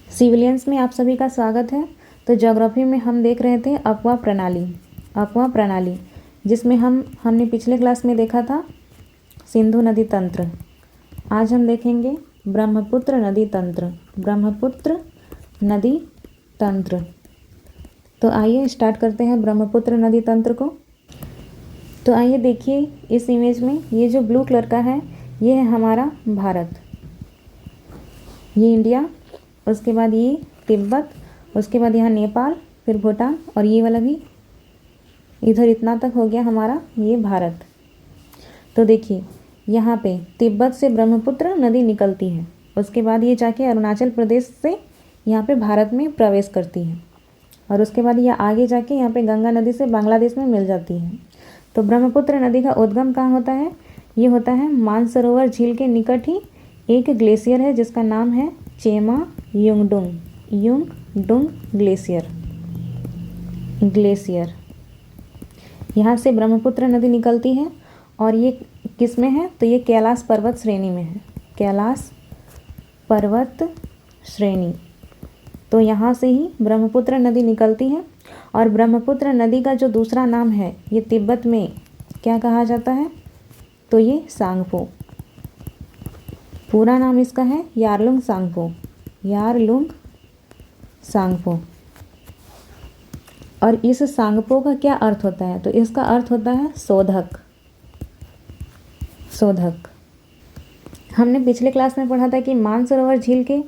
Civilians में आप सभी का स्वागत है। तो ज्योग्राफी में हम देख रहे थे अपवाह प्रणाली जिसमें हमने पिछले क्लास में देखा था सिंधु नदी तंत्र। आज हम देखेंगे ब्रह्मपुत्र नदी तंत्र। तो आइए स्टार्ट करते हैं ब्रह्मपुत्र नदी तंत्र को। तो आइए देखिए इस इमेज में ये जो ब्लू कलर का है ये है हमारा भारत, ये इंडिया, उसके बाद ये तिब्बत, उसके बाद यहाँ नेपाल, फिर भूटान और ये वाला भी इधर इतना तक हो गया हमारा ये भारत। तो देखिए यहाँ पे तिब्बत से ब्रह्मपुत्र नदी निकलती है, उसके बाद ये जाके अरुणाचल प्रदेश से यहाँ पे भारत में प्रवेश करती है और उसके बाद ये आगे जाके यहाँ पे गंगा नदी से बांग्लादेश में मिल जाती है। तो ब्रह्मपुत्र नदी का उद्गम कहाँ होता है? ये होता है मानसरोवर झील के निकट ही एक ग्लेशियर है जिसका नाम है चेमा युंगडुंग ग्लेशियर। यहाँ से ब्रह्मपुत्र नदी निकलती है और ये किस में है? तो ये कैलाश पर्वत श्रेणी में है, कैलाश पर्वत श्रेणी। तो यहाँ से ही ब्रह्मपुत्र नदी निकलती है और ब्रह्मपुत्र नदी का जो दूसरा नाम है ये तिब्बत में क्या कहा जाता है? तो ये सांगपो। पूरा नाम इसका है यारलुंग सांगपो। और इस सांगपो का क्या अर्थ होता है? तो इसका अर्थ होता है शोधक। हमने पिछले क्लास में पढ़ा था कि मानसरोवर झील के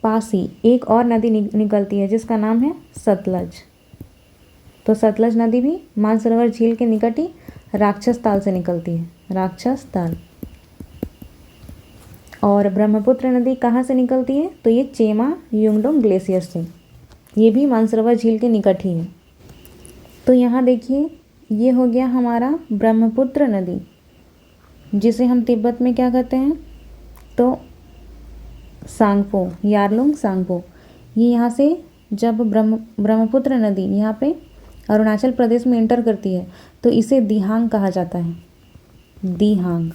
पास ही एक और नदी निकलती है जिसका नाम है सतलज। तो सतलज नदी भी मानसरोवर झील के निकट ही राक्षस ताल से निकलती है, राक्षस ताल। और ब्रह्मपुत्र नदी कहाँ से निकलती है? तो ये चेमा युंगडोंग ग्लेशियर से, ये भी मानसरोवर झील के निकट ही है। तो यहाँ देखिए ये हो गया हमारा ब्रह्मपुत्र नदी, जिसे हम तिब्बत में क्या कहते हैं? तो सांगपो, यारलुंग सांगपो। ये यहाँ से जब ब्रह्मपुत्र नदी यहाँ पे अरुणाचल प्रदेश में एंटर करती है तो इसे दिहांग कहा जाता है, दिहांग।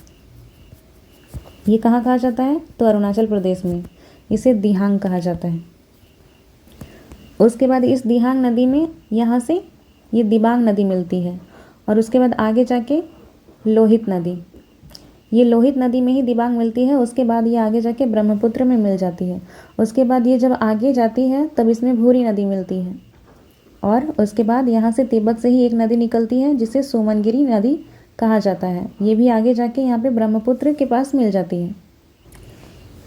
ये कहाँ कहा जाता है? तो अरुणाचल प्रदेश में इसे दिहांग कहा जाता है। उसके बाद इस दिहांग नदी में यहाँ से ये दिबांग नदी मिलती है और उसके बाद आगे जाके लोहित नदी, ये लोहित नदी में ही दिबांग मिलती है। उसके बाद ये आगे जाके ब्रह्मपुत्र में मिल जाती है। उसके बाद ये जब आगे जाती है तब इसमें भूरी नदी मिलती है और उसके बाद यहाँ से तिब्बत से ही एक नदी निकलती है जिसे सोमनगिरी नदी कहा जाता है। ये भी आगे जाके यहाँ पे ब्रह्मपुत्र के पास मिल जाती है।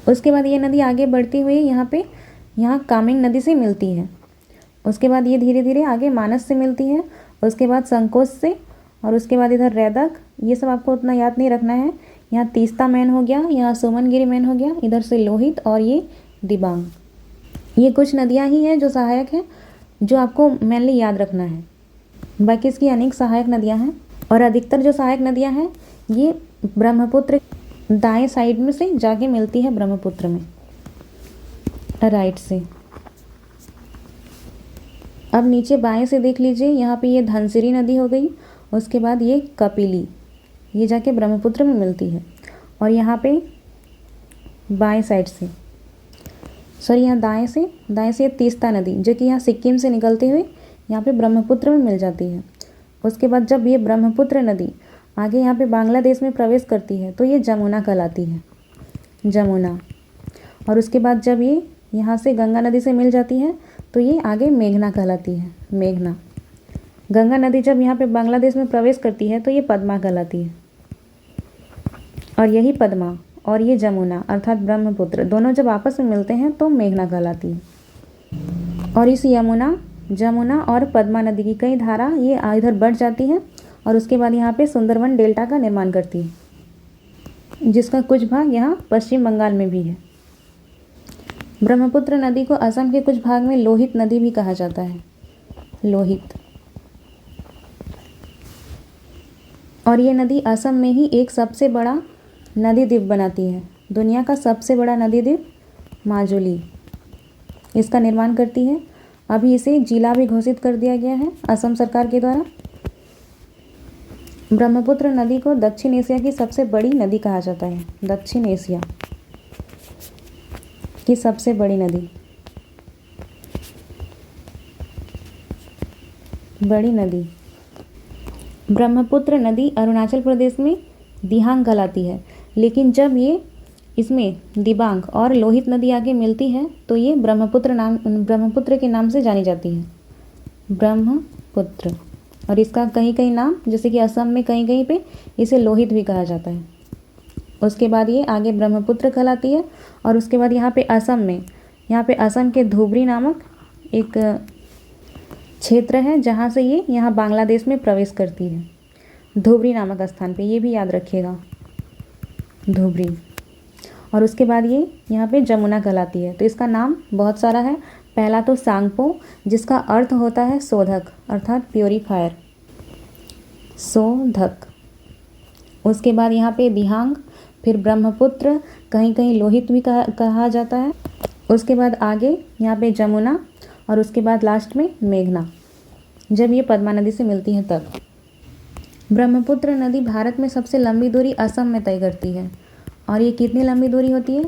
उसके बाद ये नदी आगे बढ़ती हुई यहाँ कामेंग नदी से मिलती है। उसके बाद ये धीरे धीरे आगे मानस से मिलती है, उसके बाद संकोच से, और उसके बाद इधर रैदक। ये सब आपको उतना याद नहीं रखना है। यहाँ तीस्ता मैन हो गया, यहाँ सोमनगिरी मैन हो गया, इधर से लोहित और ये दिबांग। ये कुछ नदियाँ ही हैं जो सहायक हैं, जो आपको मेनली याद रखना है। बाकी इसकी अनेक सहायक नदियाँ हैं और अधिकतर जो सहायक नदियाँ हैं ये ब्रह्मपुत्र दाएं साइड में से जाके मिलती है ब्रह्मपुत्र में, राइट से। अब नीचे बाएं से देख लीजिए, यहाँ पे ये धनसिरी नदी हो गई, उसके बाद ये कपिली, ये जाके ब्रह्मपुत्र में मिलती है। और यहाँ पे बाएं साइड से, सॉरी यहाँ दाएं से ये तीस्ता नदी जो कि यहाँ सिक्किम से निकलते हुए यहाँ पे ब्रह्मपुत्र में मिल जाती है। उसके बाद जब ये ब्रह्मपुत्र नदी आगे यहाँ पे बांग्लादेश में प्रवेश करती है तो ये जमुना कहलाती है, जमुना। और उसके बाद जब ये यहाँ से गंगा नदी से मिल जाती है तो ये आगे मेघना कहलाती है, मेघना। गंगा नदी जब यहाँ पे बांग्लादेश में प्रवेश करती है तो ये पद्मा कहलाती है। और यही पद्मा और ये जमुना अर्थात ब्रह्मपुत्र दोनों जब आपस में मिलते हैं तो मेघना कहलाती है। और इस जमुना और पद्मा नदी की कई धारा ये इधर बढ़ जाती है और उसके बाद यहाँ पे सुंदरवन डेल्टा का निर्माण करती है, जिसका कुछ भाग यहाँ पश्चिम बंगाल में भी है। ब्रह्मपुत्र नदी को असम के कुछ भाग में लोहित नदी भी कहा जाता है, लोहित। और ये नदी असम में ही एक सबसे बड़ा नदी द्वीप बनाती है, दुनिया का सबसे बड़ा नदी द्वीप माजुली इसका निर्माण करती है। अभी इसे जिला भी घोषित कर दिया गया है असम सरकार के द्वारा। ब्रह्मपुत्र नदी को दक्षिण एशिया की सबसे बड़ी नदी कहा जाता है, दक्षिण एशिया की सबसे बड़ी नदी। बड़ी नदी। ब्रह्मपुत्र नदी अरुणाचल प्रदेश में दिहांग कहलाती है, लेकिन जब ये इसमें दिबांग और लोहित नदी आगे मिलती है तो ये ब्रह्मपुत्र के नाम से जानी जाती है, ब्रह्मपुत्र। और इसका कहीं कहीं नाम, जैसे कि असम में कहीं कहीं पे इसे लोहित भी कहा जाता है। उसके बाद ये आगे ब्रह्मपुत्र कहलाती है। और उसके बाद यहाँ पे असम के धुबरी नामक एक क्षेत्र है जहाँ से ये यहाँ बांग्लादेश में प्रवेश करती है। धुबरी नामक स्थान पे, ये भी याद रखिएगा, धुबरी। और उसके बाद ये यहाँ पे जमुना कहलाती है। तो इसका नाम बहुत सारा है। पहला तो सांगपो, जिसका अर्थ होता है शोधक अर्थात प्योरीफायर, शोधक। उसके बाद यहाँ पे दिहांग, फिर ब्रह्मपुत्र, कहीं कहीं लोहित भी कहा जाता है। उसके बाद आगे यहाँ पे जमुना और उसके बाद लास्ट में मेघना, जब ये पद्मा नदी से मिलती है तब। ब्रह्मपुत्र नदी भारत में सबसे लंबी दूरी असम में तय करती है। और ये कितनी लंबी दूरी होती है?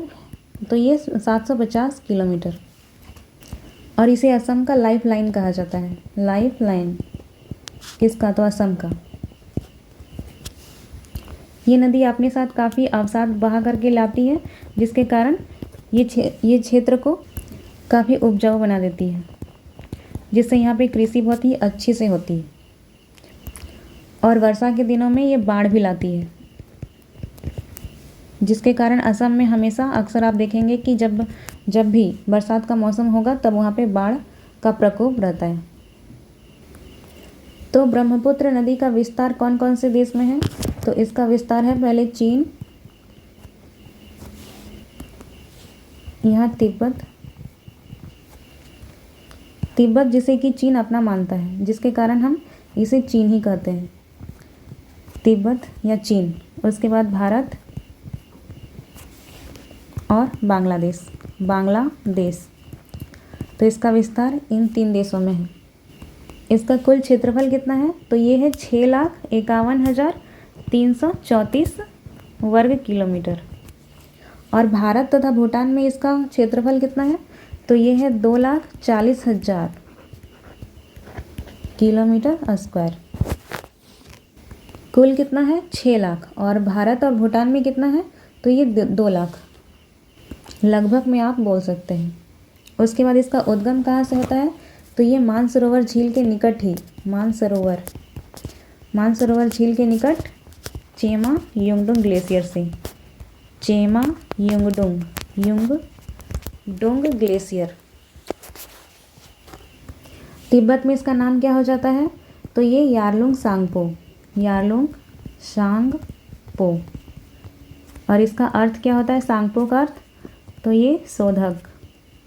तो ये 750 किलोमीटर। और इसे असम का लाइफ लाइन कहा जाता है। लाइफ लाइन किसका? तो असम का। ये नदी अपने साथ काफ़ी अवसाद बहा करके लाती है, जिसके कारण ये क्षेत्र को काफ़ी उपजाऊ बना देती है, जिससे यहाँ पे कृषि बहुत ही अच्छी से होती है। और वर्षा के दिनों में ये बाढ़ भी लाती है, जिसके कारण असम में हमेशा अक्सर आप देखेंगे कि जब भी बरसात का मौसम होगा तब वहाँ पे बाढ़ का प्रकोप रहता है। तो ब्रह्मपुत्र नदी का विस्तार कौन कौन से देश में है? तो इसका विस्तार है पहले चीन, यहाँ तिब्बत जिसे कि चीन अपना मानता है, जिसके कारण हम इसे चीन ही कहते हैं, तिब्बत या चीन। उसके बाद भारत और बांग्लादेश। तो इसका विस्तार इन 3 देशों में है। इसका कुल क्षेत्रफल कितना है? तो ये है 6,51,334 वर्ग किलोमीटर। और भारत तथा भूटान में इसका क्षेत्रफल कितना है? तो ये है 2,40,000 किलोमीटर स्क्वायर। कुल कितना है? 6 लाख। और भारत और भूटान में कितना है? तो ये 2 लाख लगभग में आप बोल सकते हैं। उसके बाद इसका उद्गम कहाँ से होता है? तो ये मानसरोवर झील के निकट ही, मानसरोवर झील के निकट चेमा युंगडुंग ग्लेशियर से, चेमा युंगडुंग ग्लेशियर। तिब्बत में इसका नाम क्या हो जाता है? तो ये यारलुंग सांगपो। और इसका अर्थ क्या होता है सांगपो का अर्थ? तो ये शोधक,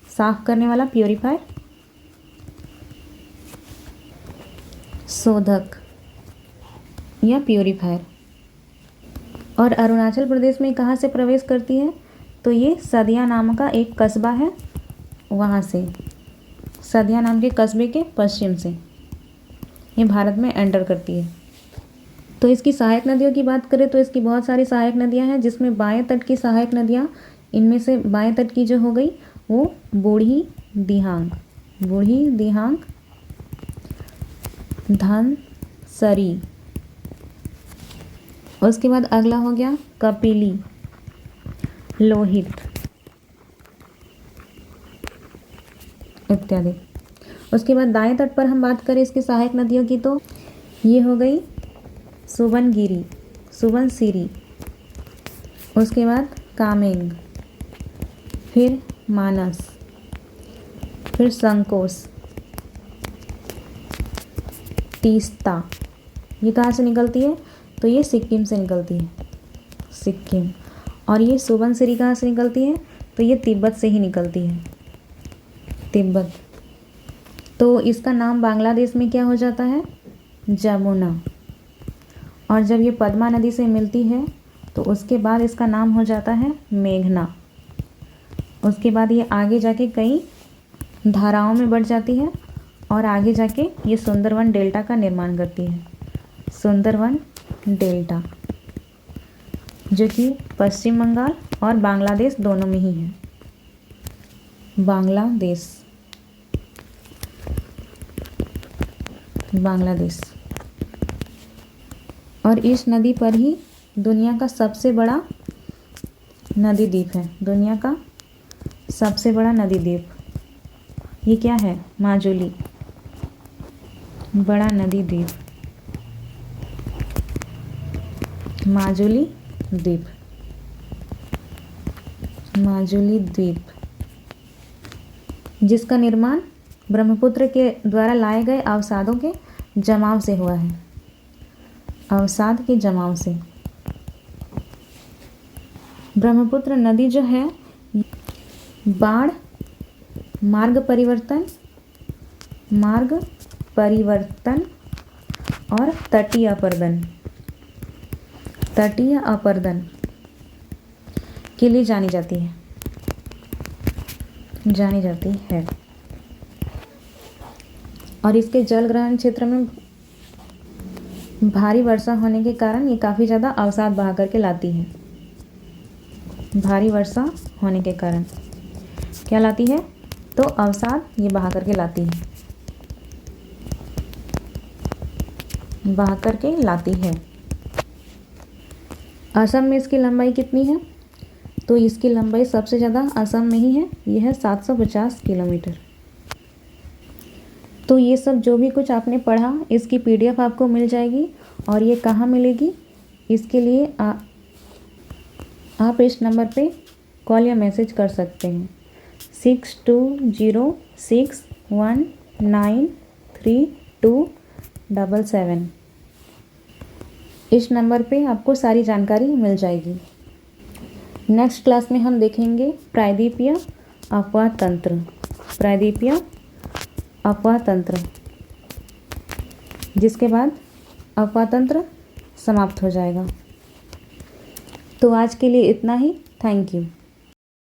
साफ करने वाला, प्योरीफायर, शोधक या प्योरीफायर। और अरुणाचल प्रदेश में कहाँ से प्रवेश करती है? तो ये सदिया नाम का एक कस्बा है, वहाँ से, सदिया नाम के कस्बे के पश्चिम से ये भारत में एंटर करती है। तो इसकी सहायक नदियों की बात करें तो इसकी बहुत सारी सहायक नदियाँ हैं, जिसमें बाएं तट की सहायक नदियाँ, इनमें से बाएं तट की जो हो गई वो बूढ़ी दिहांग, धनसरी। उसके बाद अगला हो गया कपिली, लोहित इत्यादि। उसके बाद दाएं तट पर हम बात करें इसकी सहायक नदियों की तो ये हो गई सुबनसिरी, उसके बाद कामेंग, फिर मानस, फिर संकोस, तीस्ता। ये कहाँ से निकलती है? तो ये सिक्किम से निकलती है, सिक्किम। और ये सुबनसिरी कहाँ से निकलती है? तो ये तिब्बत से ही निकलती है, तिब्बत। तो इसका नाम बांग्लादेश में क्या हो जाता है? जमुना। और जब ये पद्मा नदी से मिलती है तो उसके बाद इसका नाम हो जाता है मेघना। उसके बाद ये आगे जाके कई धाराओं में बढ़ जाती है और आगे जाके ये सुंदरवन डेल्टा का निर्माण करती है, सुंदरवन डेल्टा, जो कि पश्चिम बंगाल और बांग्लादेश दोनों में ही है, बांग्लादेश। बांग्लादेश। और इस नदी पर ही दुनिया का सबसे बड़ा नदी द्वीप है। दुनिया का सबसे बड़ा नदी द्वीप ये क्या है? माजुली, बड़ा नदी द्वीप, माजुली द्वीप, माजुली द्वीप, जिसका निर्माण ब्रह्मपुत्र के द्वारा लाए गए अवसादों के जमाव से हुआ है। अवसाद के जमाव से। ब्रह्मपुत्र नदी जो है बाढ़, मार्ग परिवर्तन और तटीय अपरदन के लिए जानी जाती है। और इसके जल ग्रहण क्षेत्र में भारी वर्षा होने के कारण ये काफ़ी ज़्यादा अवसाद बहा करके लाती है। भारी वर्षा होने के कारण क्या लाती है? तो अवसाद ये बहा करके लाती है। असम में इसकी लंबाई कितनी है? तो इसकी लंबाई सबसे ज़्यादा असम में ही है, यह है 750 किलोमीटर। तो ये सब जो भी कुछ आपने पढ़ा इसकी PDF आपको मिल जाएगी। और ये कहाँ मिलेगी? इसके लिए आप इस नंबर पे कॉल या मैसेज कर सकते हैं 6206193277। इस नंबर पे आपको सारी जानकारी मिल जाएगी। नेक्स्ट क्लास में हम देखेंगे प्रायद्वीपीय अफवाह तंत्र, जिसके बाद अफवाह तंत्र समाप्त हो जाएगा। तो आज के लिए इतना ही। Thank you.